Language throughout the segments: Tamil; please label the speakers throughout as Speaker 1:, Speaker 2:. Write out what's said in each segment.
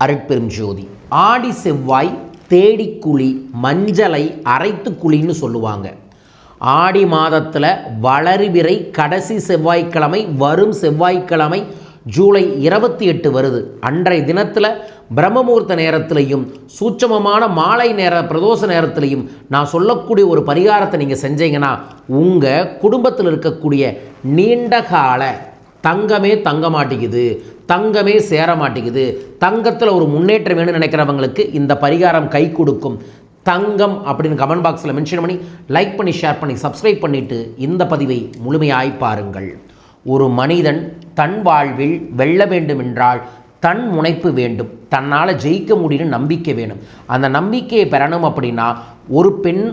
Speaker 1: அருட்பெரும் ஜோதி. ஆடி செவ்வாய் தேடிக்குழி, மஞ்சளை அரைத்து குழின்னு சொல்லுவாங்க. ஆடி மாதத்தில் வளர்பிறை கடைசி செவ்வாய்க்கிழமை, வரும் செவ்வாய்க்கிழமை ஜூலை 28 வருது. அன்றைய தினத்தில் பிரம்மமுகூர்த்த நேரத்திலையும் சூட்சமமான மாலை நேர பிரதோஷ நேரத்திலையும் நான் சொல்லக்கூடிய ஒரு பரிகாரத்தை நீங்கள் செஞ்சீங்கன்னா உங்கள் குடும்பத்தில் இருக்கக்கூடிய நீண்டகால தங்கமே தங்க மாட்டேங்குது, தங்கமே சேர மாட்டேங்குது, தங்கத்தில் ஒரு முன்னேற்றம் வேணும்னு நினைக்கிறவங்களுக்கு இந்த பரிகாரம் கை கொடுக்கும். தங்கம் அப்படின்னு கமெண்ட் பாக்ஸில் மென்ஷன் பண்ணி லைக் பண்ணி ஷேர் பண்ணி சப்ஸ்கிரைப் பண்ணிவிட்டு இந்த பதிவை முழுமையாய் பாருங்கள். ஒரு மனிதன் தன் வாழ்வில் வெல்ல வேண்டும் என்றால் தன் முனைப்பு வேண்டும், தன்னால் ஜெயிக்க முடியும்னு நம்பிக்கை வேணும். அந்த நம்பிக்கையை பெறணும் அப்படின்னா ஒரு பெண்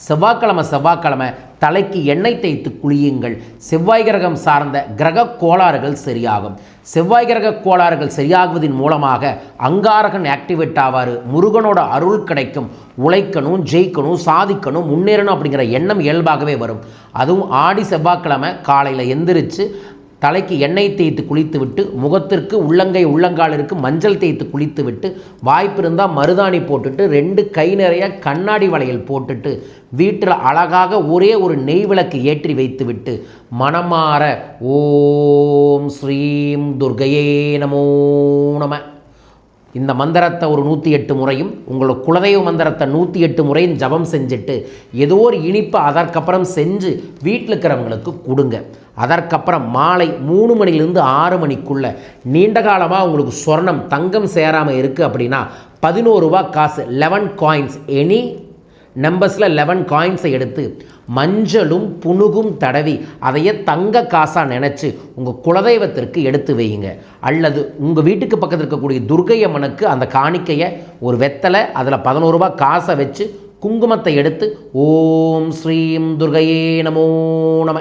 Speaker 1: செவ்வாய்க்கிழமை தலைக்கு எண்ணெய் தேய்த்து குளியுங்கள். செவ்வாய் கிரகம் சார்ந்த கிரக கோளாறுகள் சரியாகும். செவ்வாய் கிரக கோளாறுகள் சரியாகுவதன் மூலமாக அங்காரகன் ஆக்டிவேட் ஆவார். முருகனோட அருள் கிடைக்கும். உழைக்கணும், ஜெயிக்கணும், சாதிக்கணும், முன்னேறணும் அப்படிங்கிற எண்ணம் இயல்பாகவே வரும். அதுவும் ஆடி செவ்வாய்க்கிழமை காலையில் எந்திரிச்சு தலைக்கு எண்ணெய் தேய்த்து குளித்து விட்டு, முகத்திற்கு உள்ளங்காலிற்கு மஞ்சள் தேய்த்து குளித்து விட்டு, வாய்ப்பு இருந்தால் மருதாணி போட்டுட்டு 2 கை நிறைய கண்ணாடி வளையல் போட்டுட்டு வீட்டில் அழகாக ஒரே ஒரு நெய் விளக்கு ஏற்றி வைத்து விட்டு மனமாற ஓம் ஸ்ரீம் துர்கையே நமோ நம இந்த மந்திரத்தை ஒரு 108 முறையும், உங்களோட குலதெய்வ மந்திரத்தை 108 முறையும் ஜபம் செஞ்சுட்டு ஏதோ ஒரு இனிப்பை அதற்கப்புறம் செஞ்சு வீட்டில் இருக்கிறவங்களுக்கு கொடுங்க. அதற்கப்புறம் மாலை 3 மணிலேருந்து 6 மணிக்குள்ளே நீண்ட காலமாக உங்களுக்கு சொர்ணம் தங்கம் சேராமல் இருக்குது அப்படின்னா 11 ரூபா காசு 11 காயின்ஸ், எனி நம்பர்ஸில் 11 காயின்ஸை எடுத்து மஞ்சளும் புனுகும் தடவி அதையே தங்க காசாக நினச்சி உங்கள் குலதெய்வத்திற்கு எடுத்து வையுங்க. அல்லது உங்கள் வீட்டுக்கு பக்கத்தில் இருக்கக்கூடிய துர்க்கை அம்மனுக்கு அந்த காணிக்கையை ஒரு வெத்தலை அதில் 11 ரூபா காசை வச்சு குங்குமத்தை எடுத்து ஓம் ஸ்ரீம் துர்கையே நமோ நம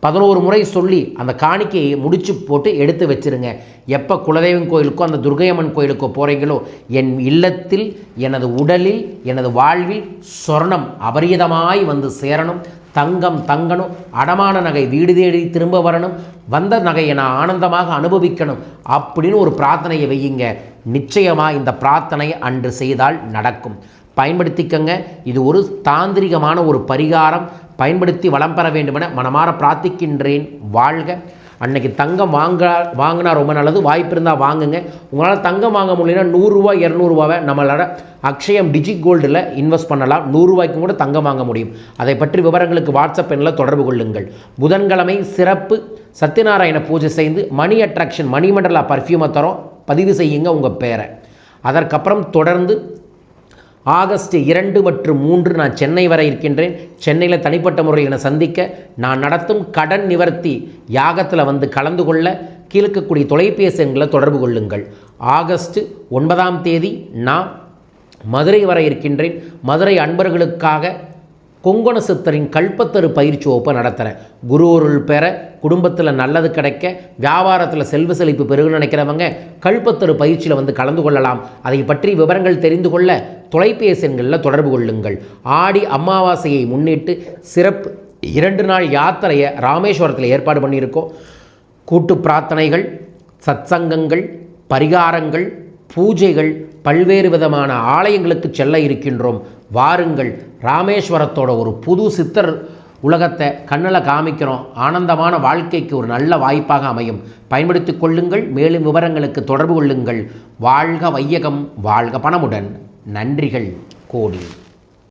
Speaker 1: 11 முறை சொல்லி அந்த காணிக்கையை முடிச்சு போட்டு எடுத்து வச்சுருங்க. எப்போ குலதெய்வம் கோயிலுக்கோ அந்த துர்க்கையம்மன் கோயிலுக்கோ போகிறீங்களோ என் இல்லத்தில், எனது உடலில், எனது வாழ்வில் சொர்ணம் அபரிதமாய் வந்து சேரணும், தங்கம் தங்கணும், அடமான நகை வீடு தேடி திரும்ப வரணும், வந்த நகையை நான் ஆனந்தமாக அனுபவிக்கணும் அப்படின்னு ஒரு பிரார்த்தனையை வையுங்க. நிச்சயமாக இந்த பிரார்த்தனை அன்று செய்தால் நடக்கும். பயன்படுத்திக்கங்க. இது ஒரு தாந்திரிகமான ஒரு பயன்படுத்தி வளம் பெற வேண்டுமென மனமாற பிரார்த்திக்கின்றேன். வாழ்க. அன்னைக்கு தங்கம் வாங்கினா ரொம்ப நல்லது. வாய்ப்பு இருந்தால் வாங்குங்க. உங்களால் தங்கம் வாங்க முடியலன்னா 100 ரூபா 200 ரூபாவை நம்மளோட அக்ஷயம் டிஜிட் கோல்டில் இன்வெஸ்ட் பண்ணலாம். 100 ரூபாய்க்கும் கூட தங்கம் வாங்க முடியும். அதை பற்றி விவரங்களுக்கு வாட்ஸ்அப் எண்ணில் தொடர்பு கொள்ளுங்கள். புதன்கிழமை சிறப்பு சத்யநாராயண பூஜை செய்து மணி அட்ராக்ஷன் மணிமண்டலா பர்ஃப்யூமை தரோம். பதிவு செய்யுங்க உங்கள் பேரை. அதற்கப்புறம் தொடர்ந்து ஆகஸ்ட் 2 மற்றும் 3 நான் சென்னை வர இருக்கின்றேன். சென்னையில் தனிப்பட்ட முறையில் என்னை சந்திக்க நான் நடத்தும் கடன் நிவர்த்தி யாகத்தில் வந்து கலந்து கொள்ள கீழ்க்கக்கூடிய தொலைபேசி எண்களை தொடர்பு கொள்ளுங்கள். ஆகஸ்ட் 9ஆம் தேதி நான் மதுரை வர இருக்கின்றேன். மதுரை அன்பர்களுக்காக கொங்கண சித்தரின் கல்பத்தரு பயிற்சி வகுப்பை நடத்துகிறேன். குரு அருள் பெற, குடும்பத்தில் நல்லது கிடைக்க, வியாபாரத்தில் செல்வ செழிப்பு பெருக நினைக்கிறவங்க கல்பத்தரு பயிற்சியில் வந்து கலந்து கொள்ளலாம். அதை பற்றி விவரங்கள் தெரிந்து கொள்ள தொலைபேசி எண்களில் தொடர்பு கொள்ளுங்கள். ஆடி அமாவாசையை முன்னிட்டு சிறப்பு 2 நாள் யாத்திரையை ராமேஸ்வரத்தில் ஏற்பாடு பண்ணியிருக்கோம். கூட்டு பிரார்த்தனைகள், சத்சங்கங்கள், பரிகாரங்கள், பூஜைகள், பல்வேறு விதமான ஆலயங்களுக்கு செல்ல இருக்கின்றோம். வாருங்கள். ராமேஸ்வரத்தோட ஒரு புது சித்தர் உலகத்தை கண்ணில் காமிக்கிறோம். ஆனந்தமான வாழ்க்கைக்கு ஒரு நல்ல வாய்ப்பாக அமையும். பயன்படுத்தி கொள்ளுங்கள். மேலும் விவரங்களுக்கு தொடர்பு கொள்ளுங்கள். வாழ்க வையகம், வாழ்க பணமுடன். நன்றிகள் கோடி.